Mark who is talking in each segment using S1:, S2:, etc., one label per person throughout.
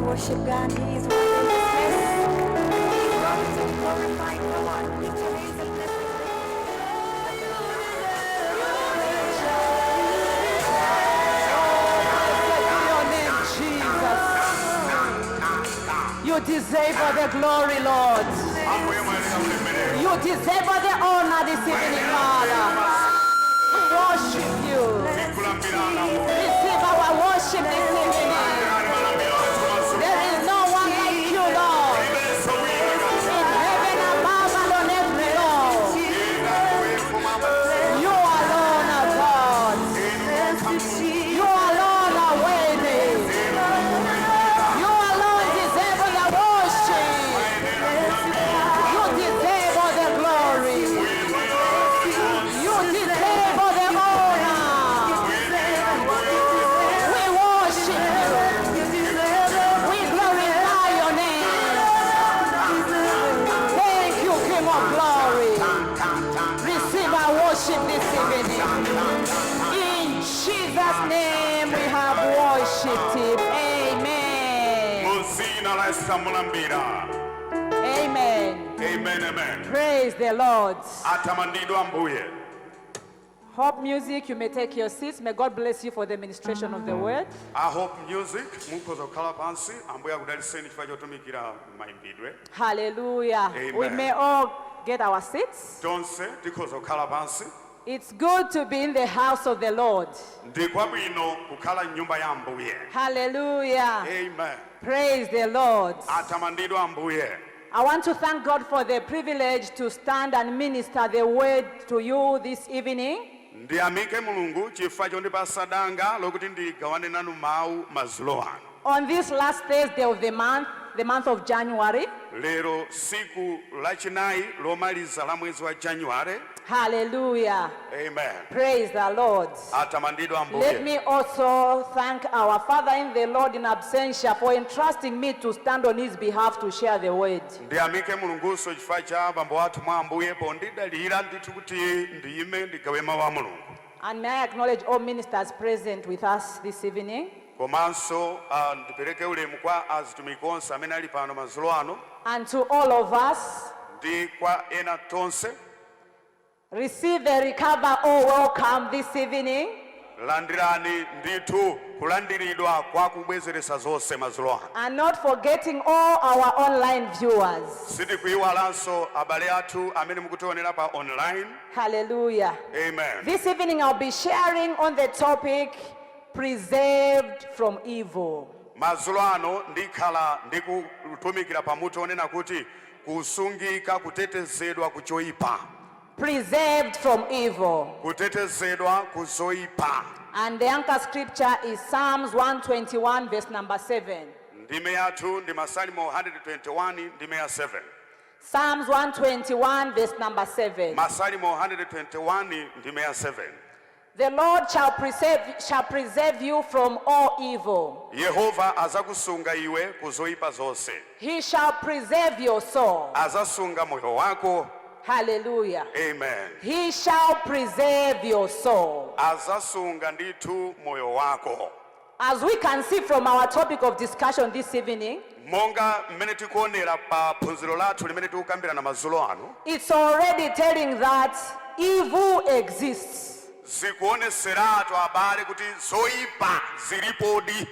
S1: worship God. He is worthy of praise. He is worthy to glorify. Come on, lift your hands and bless Him.
S2: Your name, Jesus. You deserve all the glory, Lord. You deserve all the honor this evening, Father. We worship you. Receive our worship this evening. There is no one like you, Lord. In heaven above and on earth below. You alone are God. You alone are worthy. You alone deserve all the worship. You deserve all the glory. You deserve all the honor. We worship you. We glorify your name. Thank you, King of Glory. Receive our worship this evening. In Jesus' name we have worshipped him. Amen. Amen.
S3: Amen, amen.
S2: Praise the Lord.
S3: Atamandidwa mbuye.
S2: Hope music, you may take your seats. May God bless you for the ministration of the word.
S3: I hope music mukoza okukala pansi ambuye akudaliseni chifukwa chotumikira mayimbidwe.
S2: Hallelujah.
S3: Amen.
S2: We may all get our seats.
S3: Tonse tikoza okukala pansi.
S2: It's good to be in the house of the Lord.
S3: Ndikwa bwino kukhala nyumba ya mbuye.
S2: Hallelujah.
S3: Amen.
S2: Praise the Lord.
S3: Atamandidwa mbuye.
S2: I want to thank God for the privilege to stand and minister the word to you this evening.
S3: Ndiyamike Mulungu chifukwa chondipasa lokuti ndigawane nanu mawu madzulo ano.
S2: On this last Thursday of the month of January.
S3: Lero siku lachinayi lomaliza la mwezi wa January.
S2: Hallelujah.
S3: Amen.
S2: Praise the Lord.
S3: Atamandidwa mbuye.
S2: Let me also thank our Father in the Lord in absentia for entrusting me to stand on his behalf to share the word.
S3: Ndiyamike Mulunguso chifukwa cha bambo athu mwa ambuye pondidalira ndithu kuti ndiyime ndigawe mawu a Mulungu.
S2: And may I acknowledge all ministers present with us this evening.
S3: Komanso ndipereke ulemu kwa azitumiki onse amene ali pano madzulo ano.
S2: And to all of us,
S3: ndi kwa ena tonse.
S2: receive the recover or welcome this evening.
S3: Landirani ndithu kulandiridwa kwa kubwezeresa zonse madzulo ano.
S2: And not forgetting all our online viewers.
S3: Sitikuyiwalanso abale athu amene mukutionera pa online.
S2: Hallelujah.
S3: Amen.
S2: This evening I'll be sharing on the topic, preserved from evil.
S3: Madzulo ano ndikhala ndikutumikira pamutu onena kuti kusungika kutetezedwa kuchoipa.
S2: Preserved from evil.
S3: Kutetezedwa kuzoipa.
S2: And the anchor scripture is Psalms 121 verse number 7.
S3: Ndime yathu ndi Masalimo 121 ndime ya 7.
S2: Psalms 121 verse number 7.
S3: Masalimo 121 ndime ya 7.
S2: The Lord shall preserve you from all evil.
S3: Yehova azakusunga iwe kuzoipa zonse.
S2: He shall preserve your soul.
S3: Azasunga moyo wako.
S2: Hallelujah.
S3: Amen.
S2: He shall preserve your soul.
S3: Azasunga ndithu moyo wako.
S2: As we can see from our topic of discussion this evening,
S3: monga mmene tikuonera pa phunziro lathu limene tikukambirana madzulo ano,
S2: it's already telling that evil exists.
S3: zikuoneseratu abale kuti zoipa zilipodi.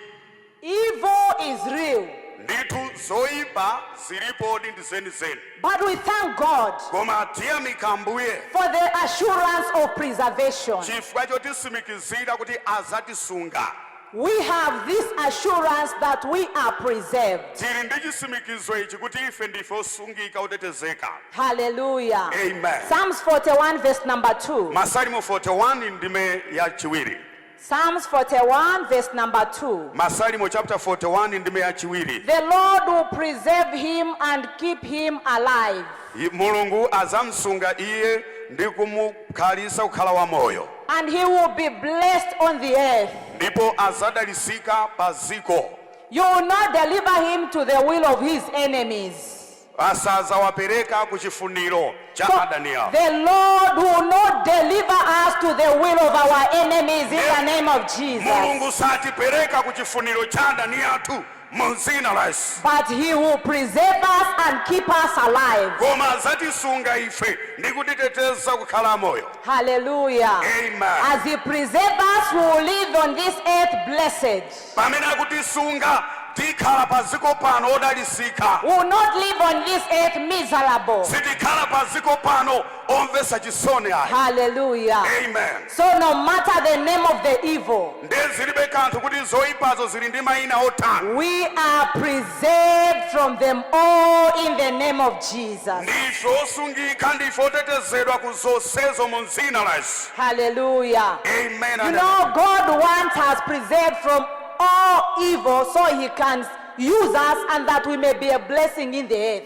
S2: Evil is real.
S3: Ndithu zoipa zilipodi ndi zenizeni.
S2: But we thank God
S3: Koma tiyamika Mbuye
S2: for the assurance of preservation.
S3: chifukwa chotisimikizira kuti azatisunga.
S2: We have this assurance that we are preserved.
S3: Tili ndi chitsimikizo ichi kuti ife ndife osungika otetezeka.
S2: Hallelujah.
S3: Amen.
S2: Psalms 41 verse number 2.
S3: Masalimo 41 ndime ya chiwiri.
S2: Psalms 41 verse number 2.
S3: Masalimo chapter 41 ndime ya chiwiri.
S2: The Lord will preserve him and keep him alive.
S3: Mulungu azamsunga iye ndi kumukhalisa kukhala wa moyo.
S2: And he will be blessed on the earth.
S3: Ndipo azadalisika pa ziko.
S2: You will not deliver him to the will of his enemies.
S3: Asazawapereka ku chifuniro cha adani awo.
S2: The Lord will not deliver us to the will of our enemies in the name of Jesus.
S3: Mulungu satipereka ku chifuniro cha adani athu mu dzina la Yesu.
S2: but he will preserve us and keep us alive.
S3: Koma adzatisunga ife ndi kutiteteza kukhala moyo.
S2: Hallelujah.
S3: Amen.
S2: As he preserves us, we will live on this earth blessed.
S3: Pamene akutisunga tikhala paziko pano odalisika.
S2: We will not live on this earth miserable.
S3: Sitikhala paziko pano omvesa chisoni ayi.
S2: Hallelujah.
S3: Amen.
S2: So no matter the name of the evil,
S3: Ndezilibe kanthu kuti zoyipazo zili ndi mayina otani.
S2: we are preserved from them all in the name of Jesus.
S3: Ndife osungika, ndife otetezedwa ku zonsezo mu dzina la Yesu.
S2: Hallelujah.
S3: Amen.
S2: You know, God wants us preserved from all evil so he can use us and that we may be a blessing in the earth.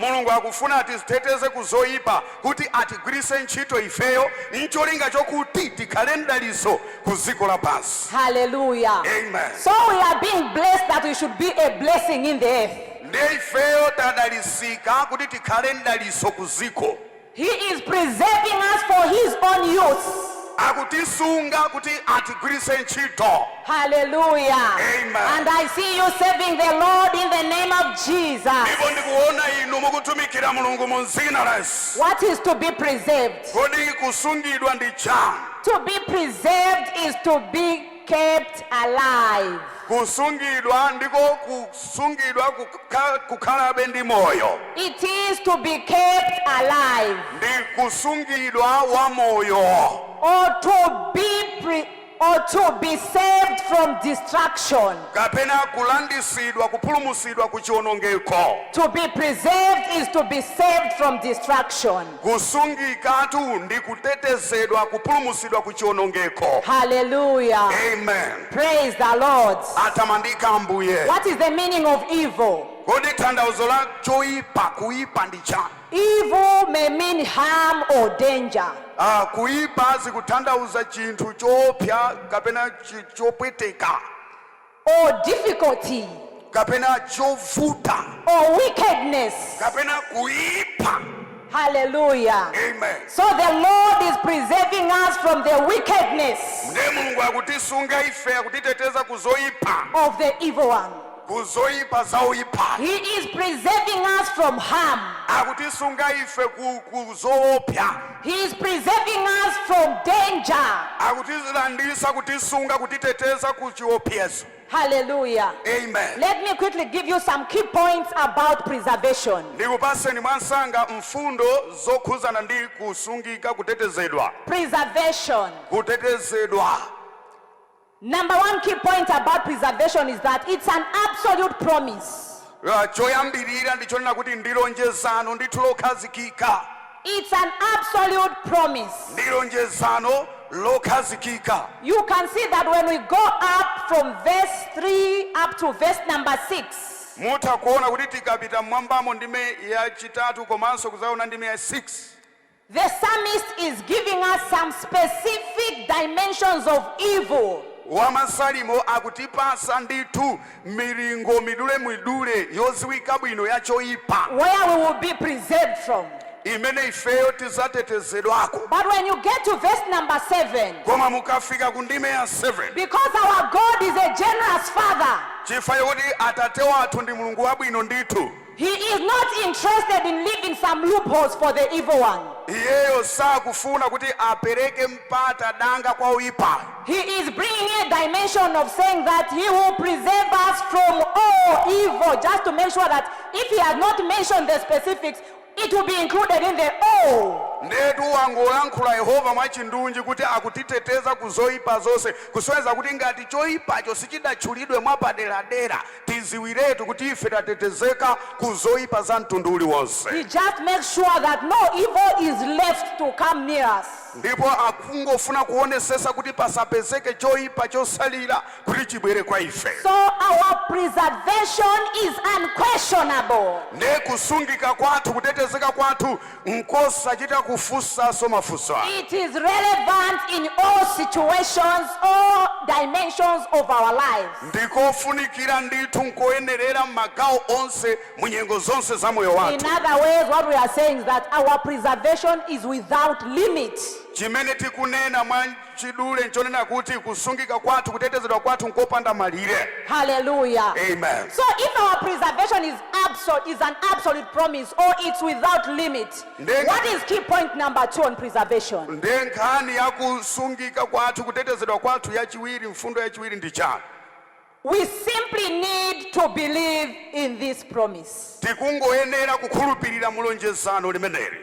S3: Mulungu akufuna atiteteze ku zoyipa kuti atigwiritse ntchito ifeyo n'cholinga chokuti tikhale mdalitso ku dziko lapansi.
S2: Hallelujah.
S3: Amen.
S2: So we are being blessed that we should be a blessing in the earth.
S3: Ndiye ifeyo tadalisika kuti tikhale mdalitso ku dziko.
S2: He is preserving us for his own use.
S3: Akutisunga kuti atigwiritse ntchito.
S2: Hallelujah.
S3: Amen.
S2: And I see you serving the Lord in the name of Jesus.
S3: Ndipo ndikuona inu mukutumikira Mulungu mu dzina la Yesu.
S2: What is to be preserved?
S3: Kodi kusungidwa ndi chani?
S2: To be preserved is to be kept alive.
S3: Kusungidwa ndiko kusungidwa kukhalabe ndi moyo.
S2: It is to be kept alive.
S3: Ndi kusungidwa wa moyo.
S2: Or to be saved from destruction.
S3: Kapena kulandisidwa kupulumusidwa ku chiwonongeko.
S2: To be preserved is to be saved from destruction.
S3: Kusungikatu ndi kutetezedwa kupulumusidwa ku chiwonongeko.
S2: Hallelujah.
S3: Amen.
S2: Praise the Lord.
S3: Atamandika Ambuye.
S2: What is the meaning of evil?
S3: Kodi tanthauzo la choyipa kuyipa ndi chani?
S2: Evil may mean harm or danger.
S3: Kuyipa zikutanthauza chinthu chopya kapena chopweteka.
S2: Or difficulty.
S3: Kapena chovuta.
S2: Or wickedness.
S3: Kapena kuyipa.
S2: Hallelujah.
S3: Amen.
S2: So the Lord is preserving us from the wickedness
S3: Ndiye Mulungu akutisunga ife akutiteteza kuzoyipa.
S2: of the evil one.
S3: Kuzoyipa za uyipa.
S2: He is preserving us from harm.
S3: Akutisunga ife kuzoopya.
S2: He is preserving us from danger.
S3: Akutilandisa kutisunga kutiteteza ku chiopyezo.
S2: Hallelujah.
S3: Amen.
S2: Let me quickly give you some key points about preservation.
S3: Ndikupaseni mwansanga mfundo zokhuzana ndi kusungika kutetezedwa.
S2: Preservation.
S3: Kutetezedwa.
S2: Number one key point about preservation is that it's an absolute promise.
S3: Choyambirira ndichonena kuti ndilonjezano ndithu lokhazikika.
S2: It's an absolute promise.
S3: Ndilonjezano lokhazikika.
S2: You can see that when we go up from verse 3 up to verse number 6.
S3: Mutha kuona kuti tikapita mwambamo ndime ya chitatu komanso kuzaona ndime ya 6.
S2: The psalmist is giving us some specific dimensions of evil.
S3: Wamasalimo akutipasa ndithu milingo midule yoziwika bwino ya choyipa.
S2: Where we will be preserved from.
S3: Imene ifeyo tizatetezedwako.
S2: But when you get to verse number 7.
S3: Koma mukafika ku ndime ya 7.
S2: Because our God is a generous Father.
S3: Chifukwa kuti Atate wathu ndi Mulungu wabwino ndithu.
S2: He is not interested in leaving some loopholes for the evil one.
S3: Iyeyo sakufuna kuti apereke mpata danga kwa uyipa.
S2: He is bringing a dimension of saying that he will preserve us from all evil, just to make sure that if he has not mentioned the specifics, it will be included in the all.
S3: Ndetu wangolankhula Yehova mwachindunji kuti akutiteteza kuzoyipa zonse kusweza kuti ngati choyipacho sichidatchulidwe mwapaderadera tiziwiretu kuti ife tatetezeka kuzoyipa za mtundu uliwonse.
S2: He just makes sure that no evil is left to come near us.
S3: Ndipo akungofuna kuonesesa kuti pasapezeke choyipa chosalira kuti chibwere kwa ife.
S2: So our preservation is unquestionable.
S3: Ne kusungika kwathu kutetezeka kwathu nkosachita kufunsaso mafunso.
S2: It is relevant in all situations, all dimensions of our lives.
S3: Ndikofunikira ndithu nkoyenerera magawo onse munyengo zonse za moyo wathu.
S2: In other words, what we are saying is that our preservation is without limit.
S3: chimene tikunena mwa chidule nchonena kuti kusungika kwathu kutetezedwa kwathu nkopanda malire.
S2: Hallelujah.
S3: Amen.
S2: So if our preservation is an absolute promise or it's without limit, what is key point number 2 on preservation?
S3: Ndenkhani ya kusungika kwathu kutetezedwa kwathu yachiwiri mfundo yachiwiri ndi chani?
S2: We simply need to believe in this promise.
S3: Tikungoyenera kukhulupirira mulonjezano limeneli.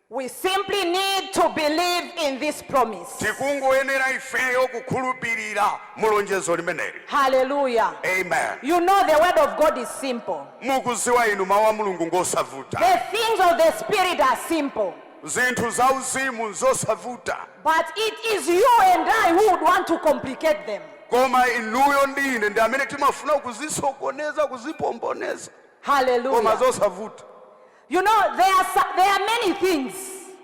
S2: We simply need to believe in this promise.
S3: Tikungoyenera ifeyo kukhulupirira mulonjezo limeneli.
S2: Hallelujah.
S3: Amen.
S2: You know the word of God is simple.
S3: Mukuziwa inu mawu a Mulungu ngosavuta.
S2: The things of the spirit are simple.
S3: Zinthu zauzimu zosavuta.
S2: But it is you and I who would want to complicate them.
S3: Koma inuyo ndine ndi amene timafuna kuzisokoneza kuzipomboneza.
S2: Hallelujah.
S3: Koma zosavuta.
S2: You know, there are many things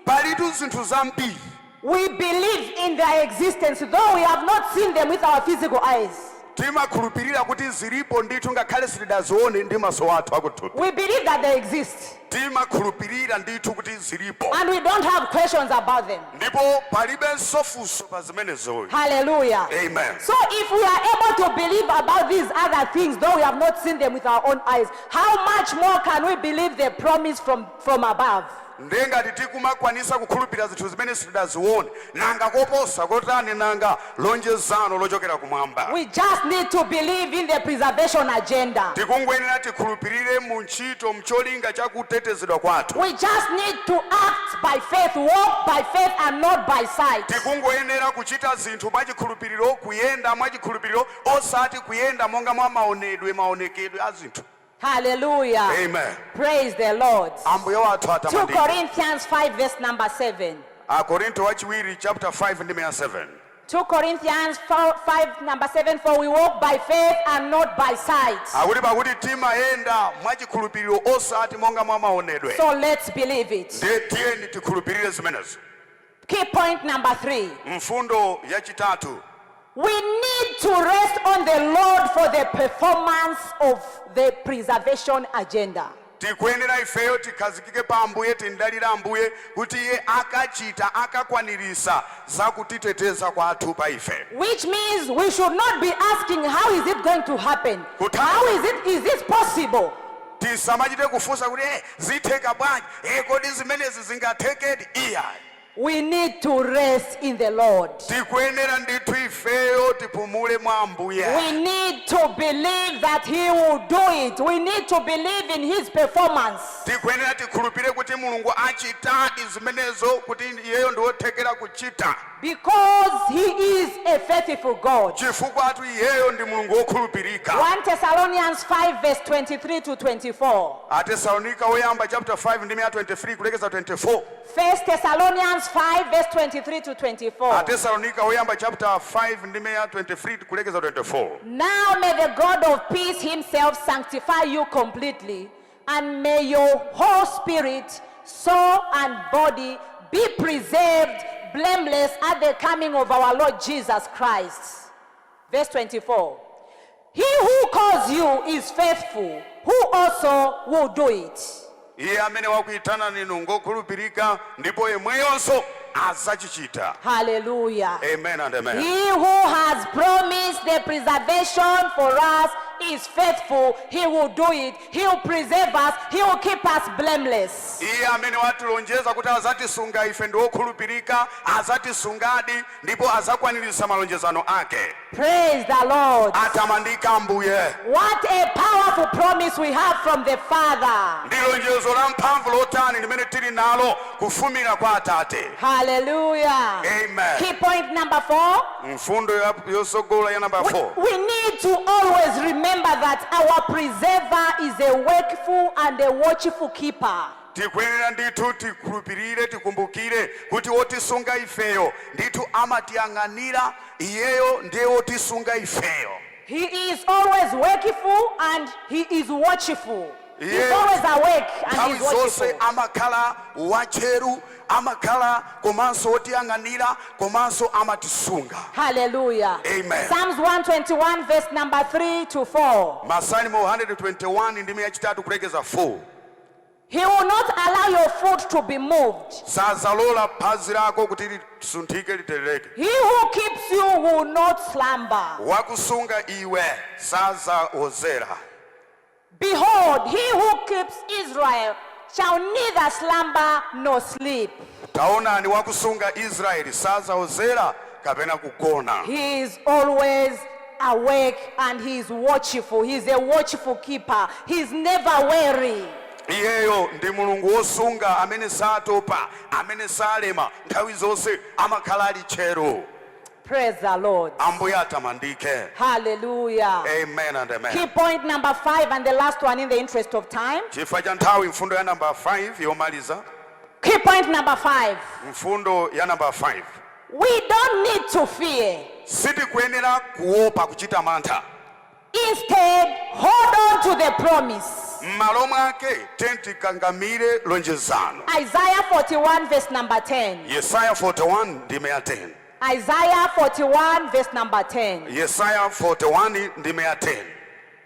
S3: Palitu zinthu zambiri.
S2: we believe in their existence, though we have not seen them with our physical eyes.
S3: Timakhulupirira kuti zilipo ndithu ngakhale sitidazione ndi maso athu akuthupi.
S2: We believe that they exist.
S3: Timakhulupirira ndithu kuti zilipo.
S2: And we don't have questions about them.
S3: Ndipo palibenso funso pa zimenezo.
S2: Hallelujah.
S3: Amen.
S2: So if we are able to believe about these other things, though we have not seen them with our own eyes, how much more can we believe the promise from above?
S3: Ndengati tikumakwanisa kukhulupirira zinthu zimene sitidazione nanga koposa kotani nanga lonjezano lochokera kumwamba.
S2: We just need to believe in the preservation agenda.
S3: Tikungoyenera tikhulupirire mu ntchito mcholinga chakutetezedwa kwathu.
S2: We just need to act by faith, walk by faith and not by sight.
S3: Tikungoyenera kuchita zinthu mwachikhulupiriro, kuyenda mwachikhulupiriro, osati kuyenda monga mwa maonekedwe a zinthu.
S2: Hallelujah.
S3: Amen.
S2: Praise the Lord. 2
S3: 2
S2: Corinthians 5 verse number 7.
S3: Akorinto wachiwiri chapter 5 ndime ya 7.
S2: 2 Corinthians 5 number 7, for we walk by faith and not by sight.
S3: Akuti pakuti timayenda mwachikhulupiriro osati monga mwa maonedwe.
S2: So let's believe it.
S3: Tiyeni tikhulupirire zimenezo.
S2: Key point number 3.
S3: Mfundo yachitatu.
S2: We need to rest on the Lord for the performance of the preservation agenda.
S3: Tikuyenera ifeyo tikhazikike pa Ambuye, tindalira Ambuye kuti iye akachita akakwanirisa zakutiteteza kwathu pa ife.
S2: Which means we should not be asking how is it going to happen? How is this possible?
S3: Tisamachite kufunsa kuti zitheka bwanji, kodi zimenezi zingathekedi iya.
S2: We need to rest in the Lord.
S3: Tikuyenera ndithu ifeyo tipumule mwa Ambuye.
S2: We need to believe that He will do it. We need to believe in His performance.
S3: Tikuyenera tikhulupirire kuti Mulungu achitadi zimenezo kuti iyeyo ndiwothekera kuchita.
S2: Because He is a faithful God.
S3: Chifukwa atu iyeyo ndi Mulungu wokhulupirika.
S2: 1 Thessalonians 5 verse 23 to 24.
S3: Atesalonika oyamba chapter 5 ndime ya 23 kulekeza 24.
S2: 1 Thessalonians 5 verse 23 to 24.
S3: Atesalonika oyamba chapter 5 ndime ya 23 kulekeza 24.
S2: Now may the God of peace Himself sanctify you completely, and may your whole spirit, soul and body be preserved blameless at the coming of our Lord Jesus Christ. Verse 24. He who calls you is faithful, who also will do it.
S3: Iye amene wakuitana ninu ngokhulupirika ndipo yemweyonso azachichita.
S2: Hallelujah.
S3: Amen and amen.
S2: He who has promised the preservation for us is faithful. He will do it. He will preserve us. He will keep us blameless.
S3: Iye amene watilonjeza kuti azatisunga ife ndi wokhulupirika, azatisungadi ndipo azakwanirisa malonjezano ake.
S2: Praise the Lord.
S3: Atamandika Ambuye.
S2: What a powerful promise we have from the Father.
S3: Ndi lonjezo la mphamvu lotani limene tili nalo kufumira kwa Atate.
S2: Hallelujah.
S3: Amen.
S2: Key point number 4.
S3: Mfundo yosogola ya number 4.
S2: We need to always remember that our preserver is a wakeful and a watchful keeper.
S3: Tikuyenera ndithu tikhulupirire tikumbukire kuti wotisunga ifeyo ndithu amatiyang'anira, iyeyo ndiye wotisunga ifeyo.
S2: He is always wakeful and he is watchful. He's always awake and he's watchful.
S3: Amakhala wacheru, amakhala komanso wotiyang'anira, komanso amatisunga.
S2: Hallelujah.
S3: Amen.
S2: Psalms 121 verse number 3 to 4.
S3: Masalimo 121 ndime yachitatu kulekeza 4.
S2: He will not allow your foot to be moved.
S3: sazalola phazi lako kuti lisunthike literereke.
S2: He who keeps you will not slumber.
S3: Wakusunga iwe sazaozera.
S2: Behold, he who keeps Israel shall neither slumber nor sleep.
S3: Taonani wakusunga Israeli sazaozera kapena kugona.
S2: He is always awake and he is watchful. He is a watchful keeper. He is never weary.
S3: Iyeyo ndi mulungu wosunga amene satopa, amene salema, nthawi zonse amakhala ali chero.
S2: Praise the Lord.
S3: Ambuye atamandike.
S2: Hallelujah.
S3: Amen and amen.
S2: Key point number 5 and the last one in the interest of time.
S3: Chifukwa cha nthawi mfundo ya namba 5 yomaliza.
S2: Key point number 5.
S3: Mfundo ya namba 5.
S2: We don't need to fear.
S3: Sitikuyenera kuopa kuchita mantha.
S2: Instead, hold on to the promise.
S3: M'malo mwake tentikangamire lonjezano.
S2: Isaiah 41 verse number 10.
S3: Yesaya 41 ndime ya 10.
S2: Isaiah 41 verse number 10.
S3: Yesaya 41 ndime ya 10.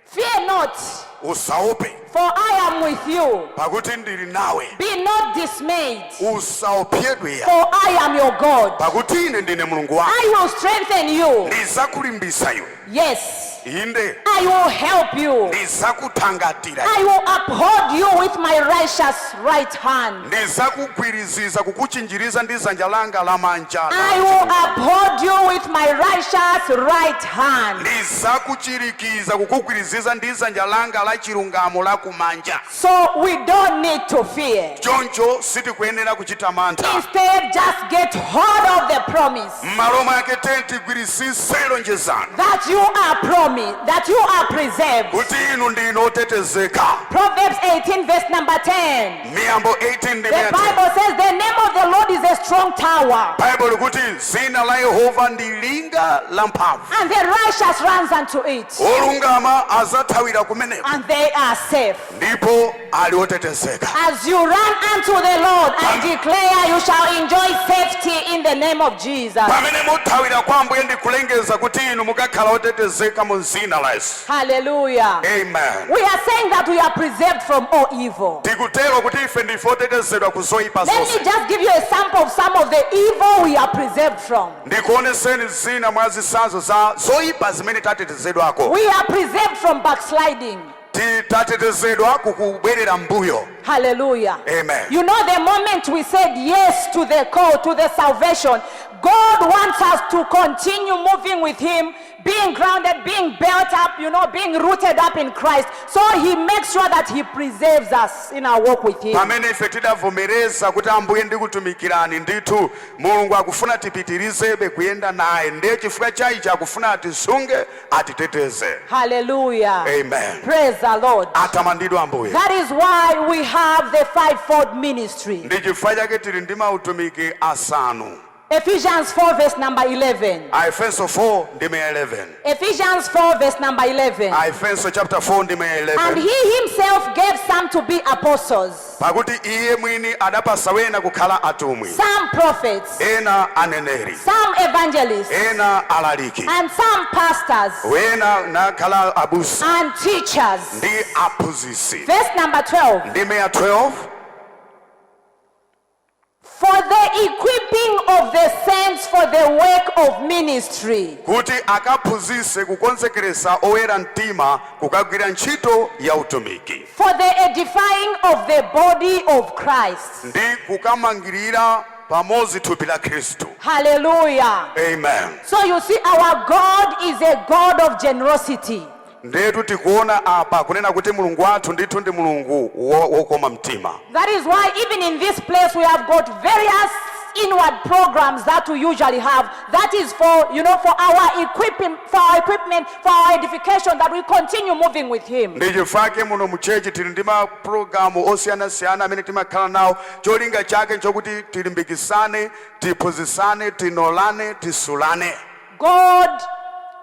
S2: Fear not,
S3: Usaope
S2: for I am with you.
S3: pakuti ndili nawe.
S2: Be not dismayed,
S3: Usaopyedwe
S2: for I am your God.
S3: pakuti ine ndine mulungu wako.
S2: I will strengthen you.
S3: Ndizakulimbisa iwe.
S2: Yes,
S3: Inde
S2: I will help you.
S3: ndizakuthangatira.
S2: I will uphold you with my righteous right hand.
S3: Ndizakugwiriziza kukuchinjiriza ndi dzanja langa lamanja.
S2: I will uphold you with my righteous right hand.
S3: Ndizakuchirikiza kukugwiriziza ndi dzanja langa la chilungamo la kumanja.
S2: So we don't need to fear.
S3: Choncho sitikuyenera kuchita mantha.
S2: Instead, just get hold of the promise
S3: M'malo mwake tentigwirisise lonjezano
S2: that you are promised, that you are preserved.
S3: kuti inu ndinu otetezeka.
S2: Proverbs 18 verse number 10.
S3: Miyambo 18
S2: The
S3: ndime ya 10.
S2: Bible says the name of the Lord is a strong tower,
S3: Bible likuti zina la Yehova ndi linga la mphamvu.
S2: and the righteous runs unto it,
S3: Olungama azathawira kumeneko
S2: and they are safe.
S3: ndipo ali otetezeka.
S2: As you run unto the Lord and declare, you shall enjoy safety in the name of Jesus.
S3: Pamene muthawira kwa Ambuye ndikulengeza kuti inu mukakhala otetezeka mu zina la Yesu.
S2: Hallelujah.
S3: Amen.
S2: We are saying that we are preserved from all evil.
S3: Tikutero kuti ife ndife otetezedwa ku zoyipa
S2: Let me
S3: zonse.
S2: just give you a sample of some of the evil we are preserved from.
S3: Ndikuoneseni zina mwa zitsanzo za zoyipa zimene tatetezedwako.
S2: We are preserved from backsliding.
S3: Tatetezedwa kukubwerera mbuyo.
S2: Hallelujah.
S3: Amen.
S2: You know, the moment we said yes to the call, to the salvation, God wants us to continue moving with Him, being grounded, being built up, you know, being rooted up in Christ. So He makes sure that He preserves us in our walk with Him.
S3: Pamene ife tidavomereza kuti Ambuye ndikutumikirani ndithu Mulungu akufuna tipitirizebe kuyenda naye, ndiye chifukwa chaichi akufuna atisunge atiteteze.
S2: Hallelujah.
S3: Amen.
S2: Praise the Lord.
S3: Atamandidwa Ambuye.
S2: That is why we have the fivefold ministry.
S3: Ndi chifukwa chake tili ndi mautumiki asanu.
S2: Ephesians 4 verse number 11.
S3: Aefeso 4 ndime ya 11.
S2: Ephesians 4 verse number 11.
S3: Aefeso chapter 4 ndime ya
S2: And
S3: 11.
S2: He Himself gave some to be apostles,
S3: Pakuti iye mwini adapasa wena kukhala atumwi,
S2: some prophets,
S3: ena aneneri,
S2: some evangelists,
S3: ena alaliki,
S2: and some pastors
S3: wena nakhala abusi
S2: and teachers.
S3: ndi aphunzitsi.
S2: Verse number 12.
S3: Ndime ya 12.
S2: For the equipping of the saints for the work of ministry,
S3: Kuti akaphunzitse kukonzekeresa oyera mtima kukagwira ntchito ya utumiki.
S2: for the edifying of the body of Christ.
S3: Ndi kukamangirira pamodzi thupi la Khristu.
S2: Hallelujah.
S3: Amen.
S2: So you see, our God is a God of generosity.
S3: Ndetu tikuona apa kunena kuti Mulungu wathu ndithu ndi Mulungu wokoma mtima.
S2: That is why even in this place we have got various inward programs that we usually have. That is for, you know, for our equipment, for our edification, that we continue moving with Him.
S3: Ndi chifukwa muno mu church tili ndi mapulogalamu osiyanasiyana amene timakhala nawo, cholinga chake chokuti tilimbikisane, tiphunzitsane, tinolane, tisulane.
S2: God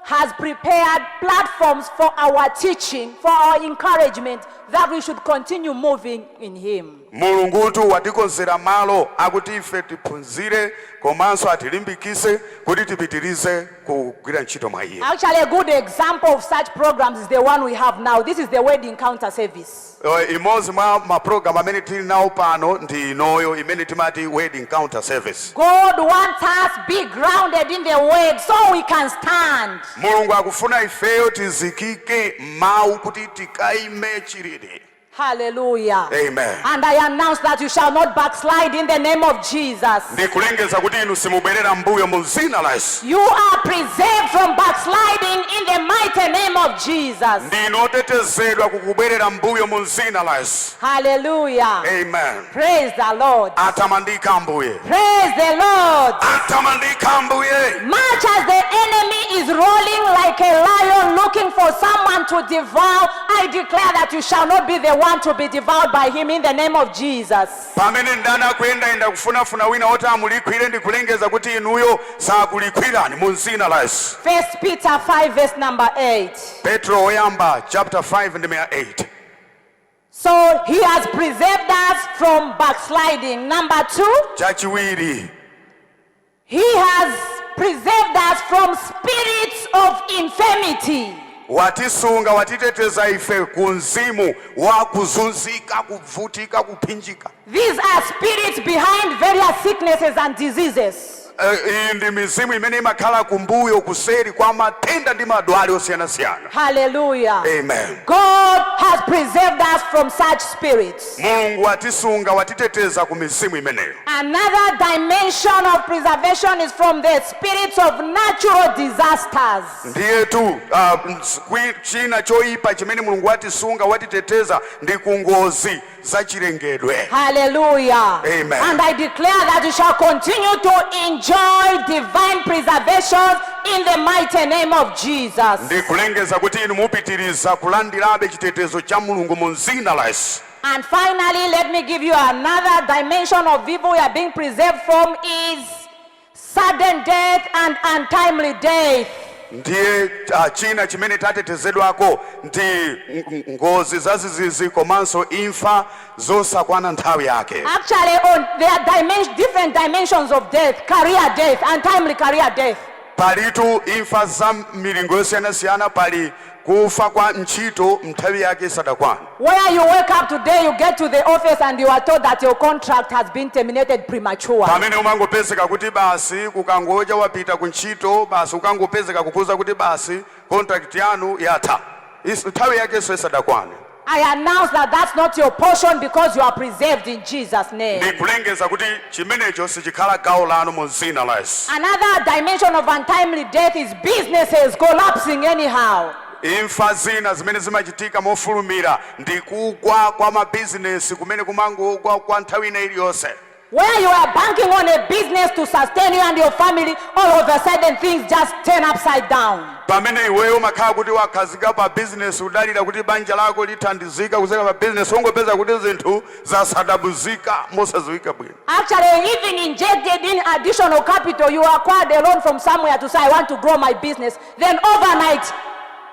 S2: has prepared platforms for our teaching, for our encouragement, that we should continue moving in him.
S3: mulungutu watikonzera malo akuti ife tiphunzire komanso atilimbikise kuti tipitirize kugwira ntchito mwa iye.
S2: Actually, a good example of such programs is the one we have now. This is the wedding encounter service.
S3: Imodzi mwa maprogramu amene tili nawo pano ndi inoyo imene timati wedding encounter service.
S2: God wants us be grounded in the word so we can stand.
S3: mulungu akufuna ifeyo tizikike mawu kuti tikaime chilili.
S2: Hallelujah.
S3: Amen.
S2: And I announce that you shall not backslide in the name of Jesus.
S3: ndikulengeza kuti inu simubwerera mbuyo mu dzina la Yesu.
S2: You are preserved from backsliding in the mighty name of Jesus.
S3: ndinotetezedwa kukubwerera mbuyo mu dzina la Yesu.
S2: Hallelujah.
S3: Amen.
S2: Praise the Lord.
S3: atamandika mbuye.
S2: Praise the Lord.
S3: atamandika mbuye.
S2: Much as the enemy is rolling like a lion looking for someone to devour, I declare that you shall not be the one to be devoured by him in the name of Jesus.
S3: pamene ndana kuyendayenda kufunafuna wina oti amulikwire ndikulengeza kuti inuyo sakulikwirani mu dzina la Yesu.
S2: 1 Peter 5 verse number 8.
S3: Petro oyamba chapter 5 and 8.
S2: So he has preserved us from backsliding. Number 2,
S3: chachiwiri
S2: he has preserved us from spirits of infirmity.
S3: watisunga watiteteza ife ku mzimu wa kuzunzika kuvutika kuphinjika.
S2: These are spirits behind various sicknesses and diseases.
S3: iyi ndi mizimu imene imakhala kumbuyo kuseri kwa matenda ndi madwale osiyanasiyana.
S2: Hallelujah.
S3: Amen.
S2: God has preserved us from such spirits.
S3: mulungu watisunga watiteteza ku mizimu imeneyo.
S2: Another dimension of preservation is from the spirits of natural disasters.
S3: ndiyetu china choyipa chimene mulungu watisunga watiteteza ndi ku ngozi za chilengedwe.
S2: Hallelujah.
S3: Amen.
S2: And I declare that you shall continue to enjoy divine preservation in the mighty name of Jesus.
S3: ndikulengeza kuti inu mupitiriza kulandirabe chitetezo cha mulungu mu dzina la Yesu.
S2: And finally, let me give you another dimension of evil we are being preserved from is sudden death and untimely death.
S3: ndiye china chimene tatetezedwako ndi ngozi zazizizi komanso imfa zosakwana nthawi yake.
S2: Actually, there are different dimensions of death: career death, untimely career death.
S3: palitu imfa za milingo yosiyanasiyana, pali kufa kwa ntchito nthawi yake isadakwana.
S2: Where you wake up today, you get to the office and you are told that your contract has been terminated prematurely.
S3: pamene umangopezeka kuti basi kukangoja wapita ku ntchito basi ukangopezeka kukuza kuti basi contract yanu yatha nthawi yake so isadakwane.
S2: I announce that that's not your portion because you are preserved in Jesus' name.
S3: ndikulengeza kuti chimenecho sichikhala gawo lanu mu dzina la Yesu.
S2: Another dimension of untimely death is businesses collapsing anyhow.
S3: imfa zina zimene zimachitika mofulumira ndi kugwa kwa mabizinesi kumene kumangogwa kwa nthawi ina iliyonse.
S2: Where you are banking on a business to sustain you and your family, all of a sudden things just turn upside down.
S3: pamene iweyo umakhala kuti wakhazika pa bizinesi udalira kuti banja lako lithandizika kuzeka pa bizinesi ungopeza kuti zinthu zasadabuzika mosadziwika bwino.
S2: Actually, even injected in additional capital, you acquired a loan from somewhere to say, I want to grow my business. Then overnight,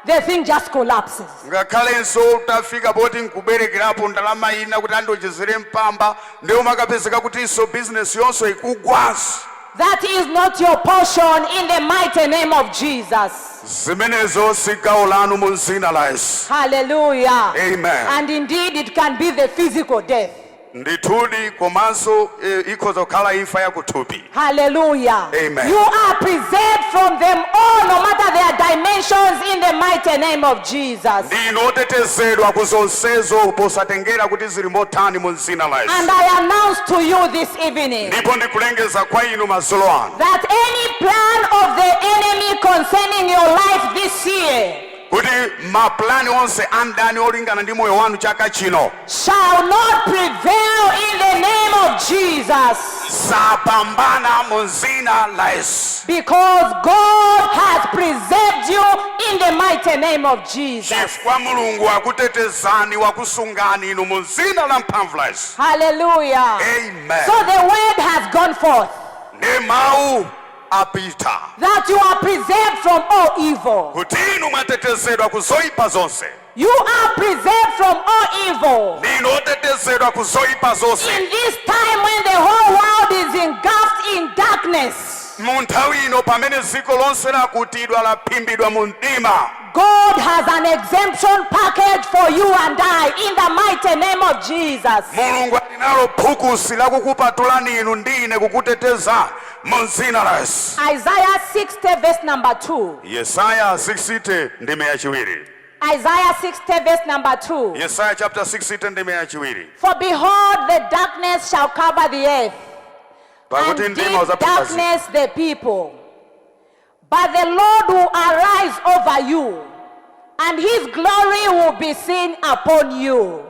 S2: the thing just collapses.
S3: ngakhalenso utafika poti nkuberekerapo ndalama ina kuti andochezere mpamba ndiye umakapezeka kuti iso bizinesi yonso ikugwazi.
S2: That is not your portion in the mighty name of Jesus.
S3: zimenezo si gawo lanu mu dzina la Yesu.
S2: Hallelujah.
S3: Amen.
S2: And indeed, it can be the physical death.
S3: ndithudi komanso ikhoza kukhala imfa yakuthupi.
S2: Hallelujah.
S3: Amen.
S2: You are preserved from them all, no matter their dimensions, in the mighty name of Jesus.
S3: ndinotetezedwa kuzonsezo posatengera kuti zili motani mu dzina la Yesu.
S2: And I announce to you this evening
S3: ndipo ndikulengeza kwa inu madzulo ano
S2: that any plan of the enemy concerning your life this year
S3: kuti maplani onse andani olingana ndi moyo wanu chaka chino
S2: shall not prevail in the name of Jesus.
S3: sapambana mu dzina la Yesu.
S2: Because God has preserved you in the mighty name of Jesus.
S3: chifukwa mulungu akutetezani wakusungani inu mu dzina la mphamvu la Yesu.
S2: Hallelujah.
S3: Amen.
S2: So the word has gone forth
S3: ndi mawu apita
S2: that you are preserved from all evil.
S3: kuti inu mwatetezedwa ku zoyipa zonse.
S2: You are preserved from all evil.
S3: Ninotetezedwa kuzoipa zonse.
S2: In this time when the whole world is engulfed in darkness,
S3: Mu nthawi ino pamene dziko lonse lakutidwa laphimbidwa mu mdima,
S2: God has an exemption package for you and I in the mighty name of Jesus.
S3: Mulungu alinalo phukusi lakukupatulani inu ndine kukuteteza mu dzina la Yesu.
S2: Isaiah 60 verse number 2.
S3: Yesaya 60 ndime yachiwiri.
S2: Isaiah 60 verse number 2.
S3: Yesaya chapter 60 ndime yachiwiri.
S2: For behold, the darkness shall cover the earth,
S3: Pakuti
S2: and
S3: ndima
S2: deep
S3: uzaphuka
S2: darkness the people. But the Lord will arise over you, and his glory will be seen upon you.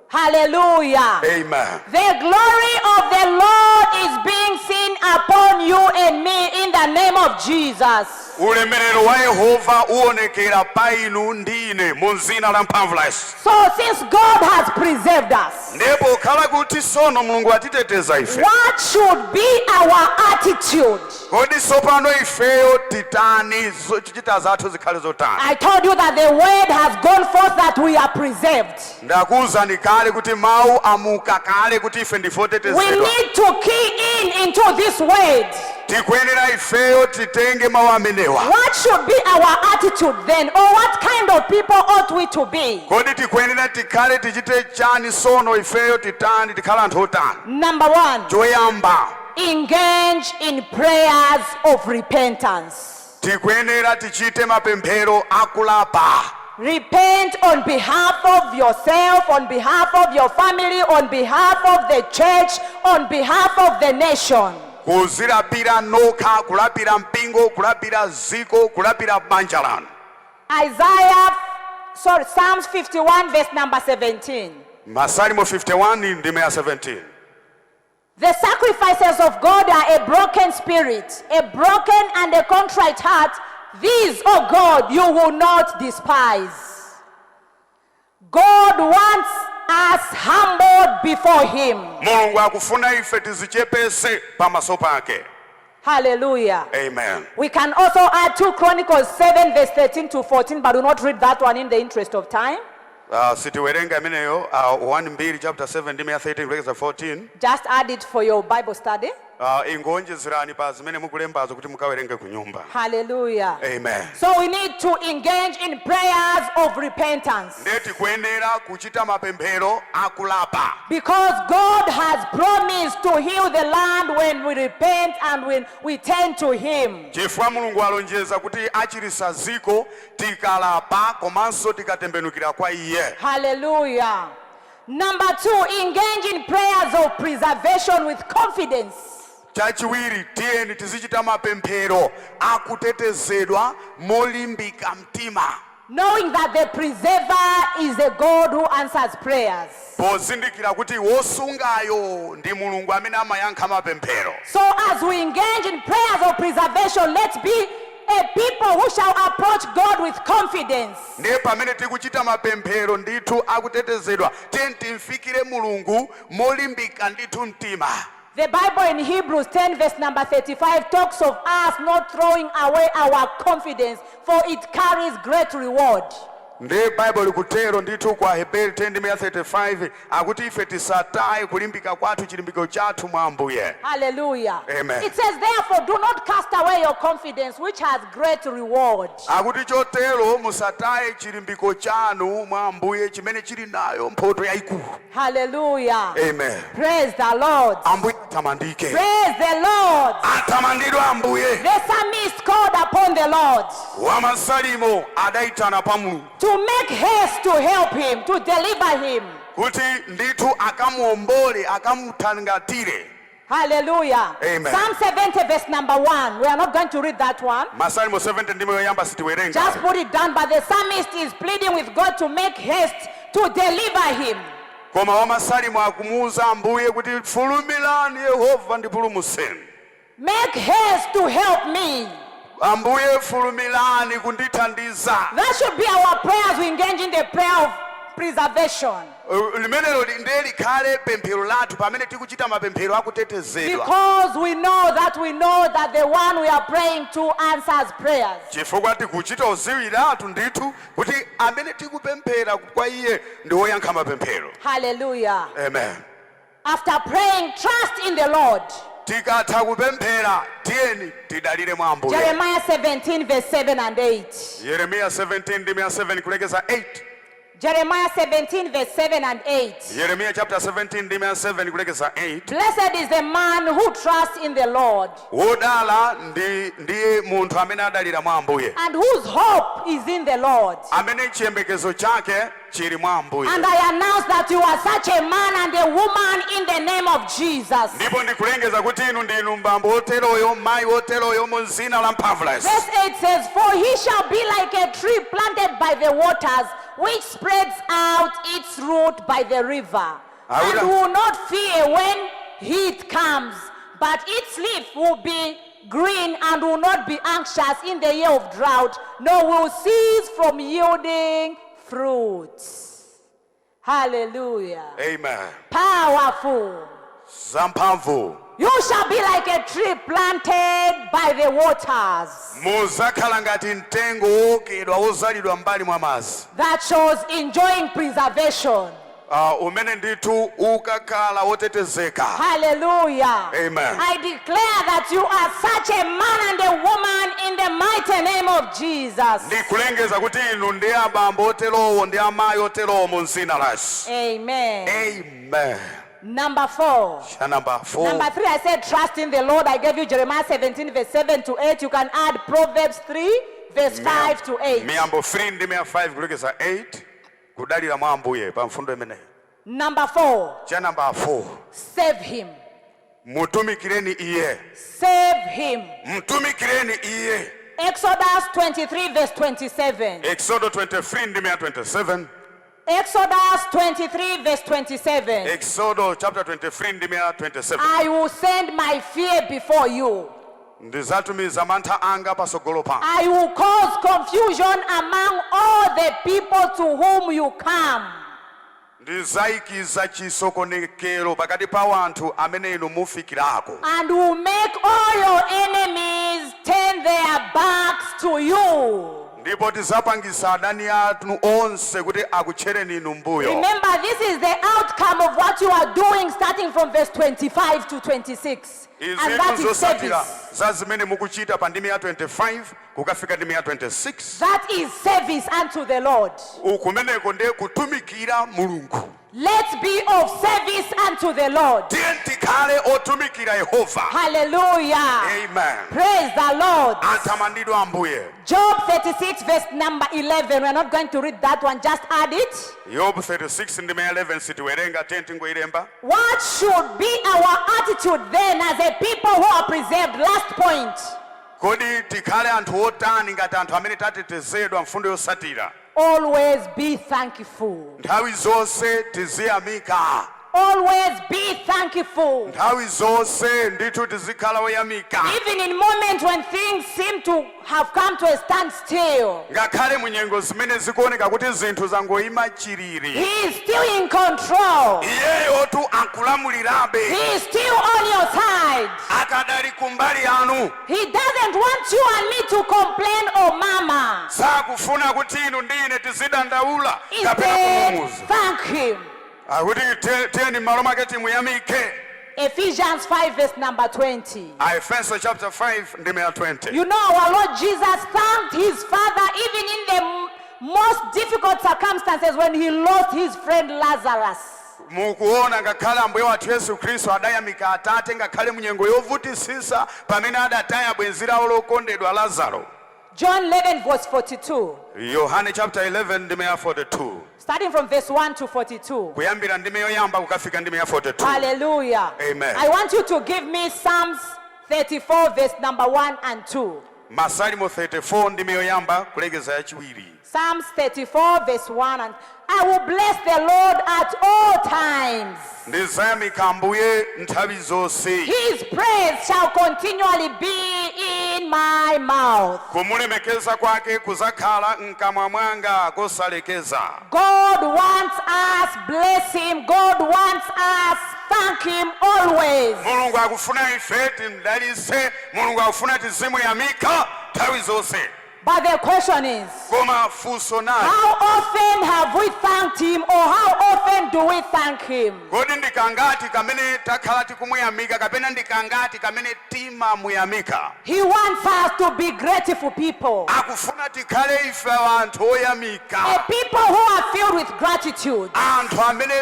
S2: Hallelujah.
S3: Amen.
S2: The glory of the Lord is being seen upon you and me in the name of Jesus.
S3: Ulemerero wa Yehova uonekera pa inu ndine mu dzina la mphamvu la Yesu.
S2: So since God has preserved us,
S3: Ndipo khala kuti sono Mulungu atiteteza ife.
S2: what should be our attitude?
S3: Kodi sopano ifeyo titani zochita zathu zikhale zotani?
S2: I told you that the word has gone forth that we are preserved.
S3: Ndakuwuzani kale kuti mawu amuka kale kuti ife ndife
S2: We
S3: otetezedwa.
S2: need to key in into this word.
S3: Tikwenera ifeyo titenge mawu amenewa.
S2: What should be our attitude then, or what kind of people ought we to be?
S3: Kodi tikwenera tikhale tichite chani sono ifeyo titani tikhala anthu otani?
S2: Number 1,
S3: Choyamba,
S2: engage in prayers of repentance.
S3: tikwenera tichite mapemphero akulapa.
S2: Repent on behalf of yourself, on behalf of your family, on behalf of the church, on behalf of the nation.
S3: Kuzilapira nokha, kulapira mpingo, kulapira ziko, kulapira banja lanu.
S2: Psalms 51 verse number 17.
S3: Masalimo 51 ndime ya 17.
S2: The sacrifices of God are a broken spirit, a broken and a contrite heart. These, O God, you will not despise. God wants us humbled before him.
S3: Mulungu akufuna ife tizichepese pamaso pake.
S2: Hallelujah.
S3: Amen.
S2: We can also add 2 Chronicles 7 verse 13 to 14, but do not read that one in the interest of time.
S3: Sitiwerenga imeneyo 1 chapter 7 ndime ya 13 kulekeza 14.
S2: Just add it for your Bible study.
S3: Ingonjezerani pa zimene mukulembazo kuti mukawerenge ku nyumba.
S2: Hallelujah.
S3: Amen.
S2: So we need to engage in prayers of repentance.
S3: Ndeti kuyenera kuchita mapemphero akulapa.
S2: Because God has promised to heal the land when we repent and when we turn to him.
S3: Chifukwa Mulungu alonjeza kuti achirisa ziko tikalapa komanso tikatembenukira kwa iye.
S2: Hallelujah. Number 2, engage in prayers of preservation with confidence.
S3: Chachiwiri, tiyeni tizichita mapemphero akutetezedwa molimbika mtima.
S2: Knowing that the preserver is a God who answers prayers.
S3: Pozindikira kuti wosungayo ndi Mulungu amene amayankha mapemphero.
S2: So as we engage in prayers of preservation, let's be a people who shall approach God with confidence.
S3: Ne pamene tikuchita mapemphero ndithu akutetezedwa, tiyeni timfikire Mulungu molimbika ndithu mtima.
S2: The Bible in Hebrews 10 verse number 35 talks of us not throwing away our confidence, for it carries great reward.
S3: Nde Bible likutero ndithu kwa Hebrew 10:35 akuti ife tisataye kulimbika kwathu chilimbiko chathu mwa Ambuye.
S2: Hallelujah.
S3: Amen.
S2: It says therefore do not cast away your confidence, which has great reward.
S3: Akuti chotero musataye chilimbiko chanu mwa Ambuye chimene chili nayo mphoto yayikulu.
S2: Hallelujah.
S3: Amen.
S2: Praise the Lord.
S3: Ambuye atamandike.
S2: Praise the Lord.
S3: Atamandidwa Ambuye.
S2: The psalmist called upon the Lord
S3: Wamasalimo adaitana pa Mulungu
S2: to make haste to help him, to deliver him.
S3: kuti ndithu akamuombole akamuthangatire.
S2: Hallelujah.
S3: Amen.
S2: Psalm 70 verse number 1. We are not going to read that one.
S3: Masalimo 70 ndimo yoyamba sitiwerenga.
S2: Just put it down, but the psalmist is pleading with God to make haste to deliver him.
S3: Koma wamasalimo akumuuza Ambuye kuti fulumilani Yehova ndipulumuseni.
S2: Make haste to help me.
S3: Ambuye fulumilani kundithandiza.
S2: That should be our prayer as we engage in the prayer of preservation.
S3: limenelo ndiye likhale pemphero lathu pamene tikuchita mapemphero akutetezedwa,
S2: Because we know that the one we are praying to answers prayers.
S3: chifukwa tikuchita uziwiratu ndithu kuti amene tikupemphera kwa iye ndi woyankha mapemphero.
S2: Hallelujah.
S3: Amen.
S2: After praying, trust in the Lord.
S3: Tikatha kupemphera tiyeni tidalire mwa Ambuye.
S2: Jeremiah 17 verse 7 and 8.
S3: Yeremiya 17 ndi 7 kulekeza 8.
S2: Jeremiah 17 verse 7 and 8.
S3: Yeremiya chapter 17 ndi 7 kulekeza 8.
S2: Blessed is the man who trusts in the Lord,
S3: Wodala ndiye munthu amene adalira mwa Ambuye,
S2: and whose hope is in the Lord.
S3: amene chiyembekezo chake chili mwa Ambuye.
S2: And I announce that you are such a man and a woman in the name of Jesus.
S3: Ndipo ndikulengeza kuti inu ndinu mbambo oteroyo, mayi oteroyo mu dzina la mphamvu la Yesu.
S2: Verse 8 says, for he shall be like a tree planted by the waters, which spreads out its root by the river, and will not fear when heat comes, but its leaf will be green and will not be anxious in the year of drought, nor will cease from yielding fruits. Hallelujah.
S3: Amen.
S2: Powerful.
S3: Zamphamvu.
S2: You shall be like a tree planted by the waters,
S3: Muzakhala ngati mtengo wokedwa wozalidwa mbali mwa madzi,
S2: that shows enjoying preservation.
S3: umene ndithu ukakhala wotetezeka.
S2: Hallelujah.
S3: Amen.
S2: I declare that you are such a man and a woman in the mighty name of Jesus.
S3: Ndikulengeza kuti inu ndi abambo oterowo ndi amayi oterowo mu dzina la Yesu.
S2: Amen.
S3: Amen.
S2: Number 4.
S3: Number 4.
S2: Number 3, I said trust in the Lord. I gave you Jeremiah 17 verse 7 to 8. You can add Proverbs 3 verse 5 to 8.
S3: Miyambo 3 ndi 5 kulekeza 8 kudalira mwa Ambuye pa mfundo imeneyi.
S2: Number 4.
S3: Cha number 4.
S2: Save him.
S3: Mutumikireni iye.
S2: Save him.
S3: Mtumikireni iye.
S2: Exodus 23 verse 27.
S3: Exodus 23 ndi 27.
S2: Exodus 23 verse 27.
S3: Exodus chapter 23 ndi 27.
S2: I will send my fear before you.
S3: Ndizatumiza mantha anga pasogolo pano.
S2: I will cause confusion among all the people to whom you come.
S3: Ndizaikiza chisokonekero pakati pa wanthu amene inu mufikirako.
S2: And will make all your enemies turn their backs to you.
S3: Ndipo tizapangisa adani anu onse kuti akutchereni inu mbuyo.
S2: Remember, this is the outcome of what you are doing starting from verse 25 to 26. And that is service.
S3: Za zimene mukuchita pa ndimi ya 25 kukafika ndimi ya 26.
S2: That is service unto the Lord.
S3: Ukumeneko ndiye kutumikira Mulungu.
S2: Let's be of service unto the Lord.
S3: Tikhale otumikira Yehova.
S2: Hallelujah.
S3: Amen.
S2: Praise the Lord.
S3: Atamandidwe Ambuye.
S2: Job 36 verse number 11. We're not going to read that one, just add it.
S3: Job 36 ndime 11 sitiwerenga tentingoilemba.
S2: What should be our attitude then as a people who are preserved? Last point.
S3: Kodi tikhale anthu otani ngati anthu amene tatetezedwa mfundo yosatira.
S2: Always be thankful.
S3: Nthawi zonse tiziyamika.
S2: Always be thankful.
S3: Nthawi zonse ndithu tizikhala oyamika.
S2: Even in moments when things seem to have come to a standstill,
S3: ngakhale munyengo zimene zikuoneka kuti zinthu zangoyima chiriri.
S2: He is still in control.
S3: Iyeyo tu akulamulirabe.
S2: He is still on your side.
S3: Akadali kumbali yanu.
S2: He doesn't want you and me to complain or murmur.
S3: Sakufuna kuti inu ndi ine tizidandaula kapena
S2: Instead,
S3: kumuuza.
S2: thank him.
S3: Akuti tiyeni malo make timuyamike.
S2: Ephesians 5 verse number 20.
S3: Efeso chapter 5 ndime ya 20.
S2: You know, our Lord Jesus thanked his Father even in the most difficult circumstances when he lost his friend Lazarus.
S3: Mukuona ngakhale Ambuye wathu Yesu Khristu adayamika Atate ngakhale munyengo yovutisisa pamene adataya bwenzi lawo lokondedwa Lazaro.
S2: John 11 verse 42.
S3: Yohane chapter 11 ndime ya 42.
S2: Starting from verse 1 to 42.
S3: Kuyambira ndime yoyamba kukafika ndime ya 42.
S2: Hallelujah.
S3: Amen.
S2: I want you to give me Psalms 34 verse number 1 and 2.
S3: Masalimo 34 ndime yoyamba kulekeza yachiwiri.
S2: Psalms 34 verse 1 and I will bless the Lord at all times.
S3: Ndizayamika Ambuye nthawi zonse.
S2: His praise shall continually be in my mouth.
S3: kumulemekeza kwake kuzakhala mkamwa mwanga kosalekeza.
S2: God wants us, bless him. God wants us, thank him always.
S3: Mulungu akufuna ife timdalitse, Mulungu akufuna tizimuyamika nthawi zonse.
S2: But the question is,
S3: Koma funso nali,
S2: how often have we thanked him, or how often do we thank him?
S3: kodi ndikangati kamene takhala tikumuyamika kapena ndikangati kamene timamuyamika?
S2: He wants us to be grateful people.
S3: Akufuna tikhale ife anthu oyamika,
S2: A people who are filled with gratitude.
S3: anthu amene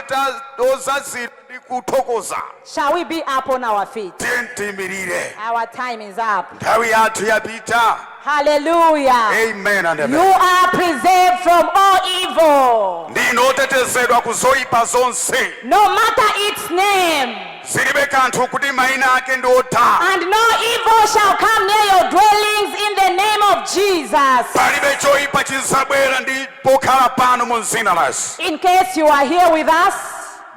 S3: ozazidwa ndi kuthokoza.
S2: Shall we be up on our feet?
S3: Tiyimirire,
S2: Our time is up.
S3: nthawi yathu yapita.
S2: Hallelujah.
S3: Amen and
S2: You
S3: amen.
S2: are preserved from all evil.
S3: Ndinu otetezedwa ku zoyipa zonse.
S2: No matter its name.
S3: Zilibe kanthu kuti mayina ake ndi otha.
S2: And no evil shall come near your dwellings in the name of Jesus.
S3: Palibe choyipa chizabwera ndi pokhala pano mu dzina la Yesu.
S2: In case you are here with us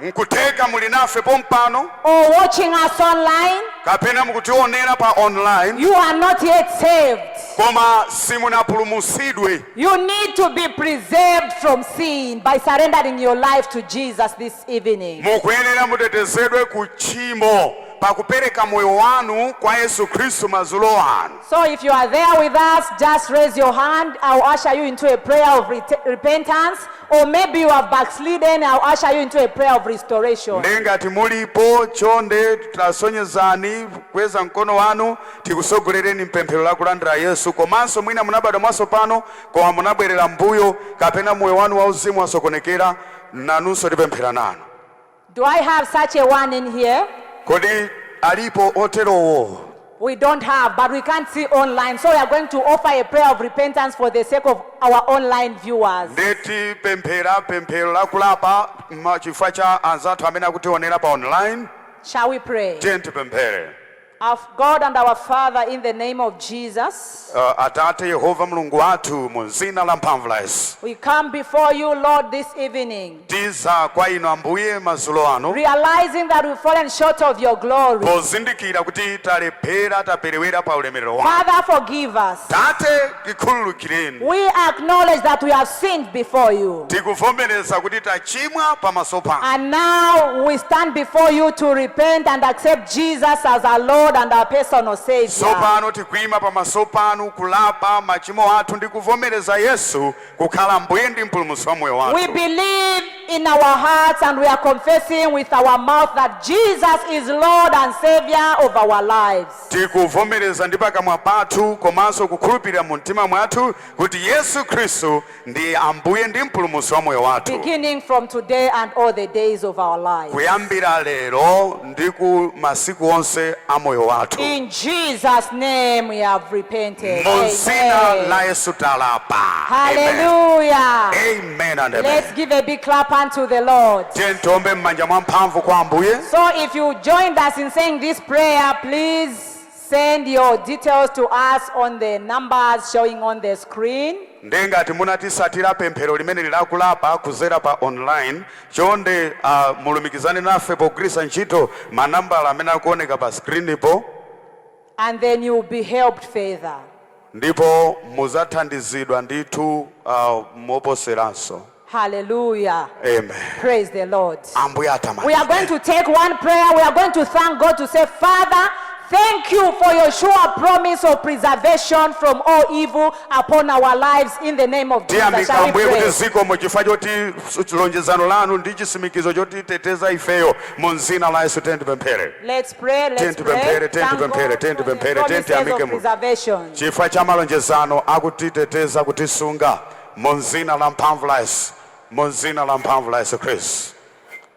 S3: Mukuteka muli nafe pompano
S2: or watching us online,
S3: kapena mukutionera pa online
S2: you are not yet saved.
S3: koma simunapulumutsidwe.
S2: You need to be preserved from sin by surrendering your life to Jesus this evening.
S3: Mukuyenera mutetezedwe ku tchimo pakupereka moyo wanu kwa Yesu Khristu madzulo ano.
S2: So if you are there with us, just raise your hand. I'll usher you into a prayer of repentance. Or maybe you have backslidden, I'll usher you into a prayer of restoration.
S3: Ngati mulipo chonde tasonyezani kweza mkono wanu tikusogolereni mpemphero la kulandira Yesu. Komanso mwina munabadwa mwatsopano koma munabwerera mbuyo kapena moyo wanu wauzimu wasokonekera, nanunso tipemphera nanu.
S2: Do I have such a one in here?
S3: Kodi alipo oterowo?
S2: We don't have, but we can't see online. So we are going to offer a prayer of repentance for the sake of our online viewers.
S3: Ndeti pemphera pemphero la kulapa chifukwa cha anzathu amene akutionera pa online.
S2: Shall we pray?
S3: Tenti pemphere.
S2: Our God and our Father, in the name of Jesus,
S3: Atate Yehova Mulungu wathu mu dzina la mphamvu la Yesu.
S2: we come before you, Lord, this evening,
S3: Tiza kwa inu Ambuye madzulo ano,
S2: realizing that we've fallen short of your glory.
S3: pozindikira kuti talephera taperewera pa ulemerero wanu.
S2: Father, forgive us.
S3: Tate tikhululukireni.
S2: We acknowledge that we have sinned before you.
S3: Tikuvomereza kuti tachimwa pamaso panu.
S2: And now we stand before you to repent and accept Jesus as our Lord and our personal Savior.
S3: Tsopano tikuyima pamaso panu kulapa machimo athu ndi kuvomereza Yesu kukhala Mbuye ndi mpulumutsi wa moyo wathu.
S2: We believe in our hearts and we are confessing with our mouth that Jesus is Lord and Savior of our lives.
S3: Tikuvomereza ndi pakamwa pathu komanso kukhulupirira mu mtima mwathu kuti Yesu Khristu ndi Ambuye ndi mpulumutsi wa moyo wathu.
S2: Beginning from today and all the days of our lives.
S3: Kuyambira lero ndi ku masiku onse a moyo wathu.
S2: In Jesus' name we have repented.
S3: Mu dzina la
S2: Amen.
S3: Yesu talapa.
S2: Hallelujah.
S3: Amen and amen.
S2: Let's give a big clap unto the Lord.
S3: Tiombe m'manja mwa mphamvu kwa Ambuye.
S2: So if you joined us in saying this prayer, please send your details to us on the numbers showing on the screen.
S3: Ndengati munatisatira pemphero limene lilakulapa kuzera pa online chonde mulumikizane nafe pogwiritsa ntchito manambala amene akuoneka pa screen po,
S2: And then you'll be helped further.
S3: ndipo muzathandizidwa ndithu moposeranso.
S2: Hallelujah.
S3: Amen.
S2: Praise the Lord.
S3: Ambuye
S2: We are
S3: atamandike.
S2: going to take one prayer. We are going to thank God to say, Father, thank you for your sure promise of preservation from all evil upon our lives in the name of Jesus.
S3: Tiyambika
S2: Shall we
S3: Ambuye kuti
S2: pray?
S3: zikomo chifukwa choti lonjezano lanu ndi chitsimikizo chotiteteza ifeyo mu dzina la Yesu. Tipemphere.
S2: Let's pray. Let's
S3: Tenti
S2: pray.
S3: pemphere, tenti
S2: Thank God
S3: pemphere,
S2: for
S3: tenti
S2: the
S3: pemphere,
S2: promises
S3: tenti amike
S2: of
S3: mu.
S2: preservation.
S3: Chifukwa cha malonjezano akutiteteza kutisunga mu dzina la mphamvu la Yesu, mu dzina la mphamvu la Yesu Khristu.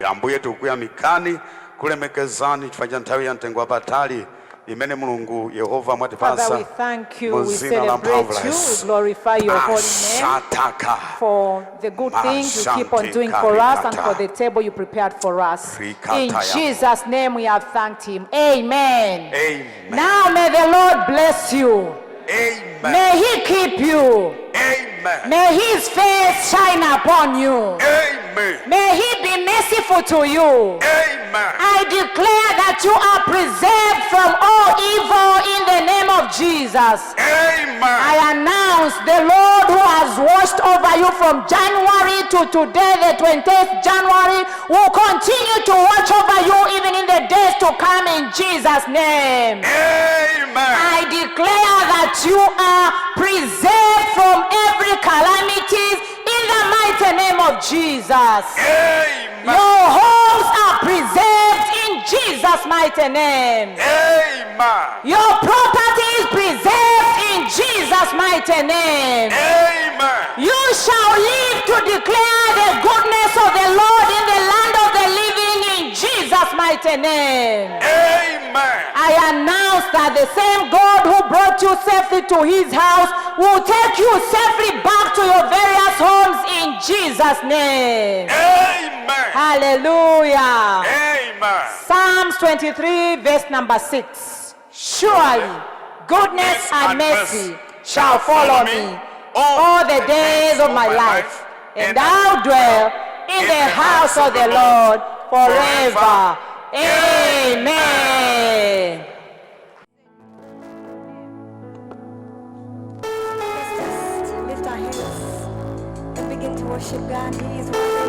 S3: Ambuye tikuyamikani kulemekezani chifukwa cha nthawi ya mtengo wapatali imene Mulungu Yehova mwatipasa.
S2: Father, we thank you,
S3: mu
S2: we
S3: dzina la mphamvu la
S2: celebrate you,
S3: Yesu.
S2: we glorify your holy name
S3: Asataka.
S2: for the good things you keep on doing for us and for the table you prepared for us. In Jesus' name we have thanked him. Amen.
S3: Amen.
S2: Now may the Lord bless you.
S3: Amen.
S2: May he keep you.
S3: Amen.
S2: May his face shine upon you.
S3: Amen.
S2: May he be merciful to you.
S3: Amen.
S2: I declare that you are preserved from all evil in the name of Jesus. Jesus.
S3: Amen.
S2: I announce the Lord who has watched over you from January to today, the 20th January, will continue to watch over you even in the days to come in Jesus' name.
S3: Amen.
S2: I declare that you are preserved from every calamity in the mighty name of Jesus.
S3: Amen.
S2: Your homes are preserved in Jesus' mighty name.
S3: Amen.
S2: Your property is preserved in Jesus' mighty name.
S3: Amen.
S2: You shall live to declare the goodness of the Lord in the land of the living in Jesus' mighty name.
S3: Amen.
S2: I announce that the same God who brought you safely to his house will take you safely back to your various homes in Jesus' name.
S3: Amen.
S2: Hallelujah.
S3: Amen.
S2: Psalms 23 verse number 6. Surely goodness and mercy shall follow me all the days of my life, and I'll dwell in the house of the Lord forever. Amen.
S1: Let's just lift our hands and begin to worship God. He is worthy.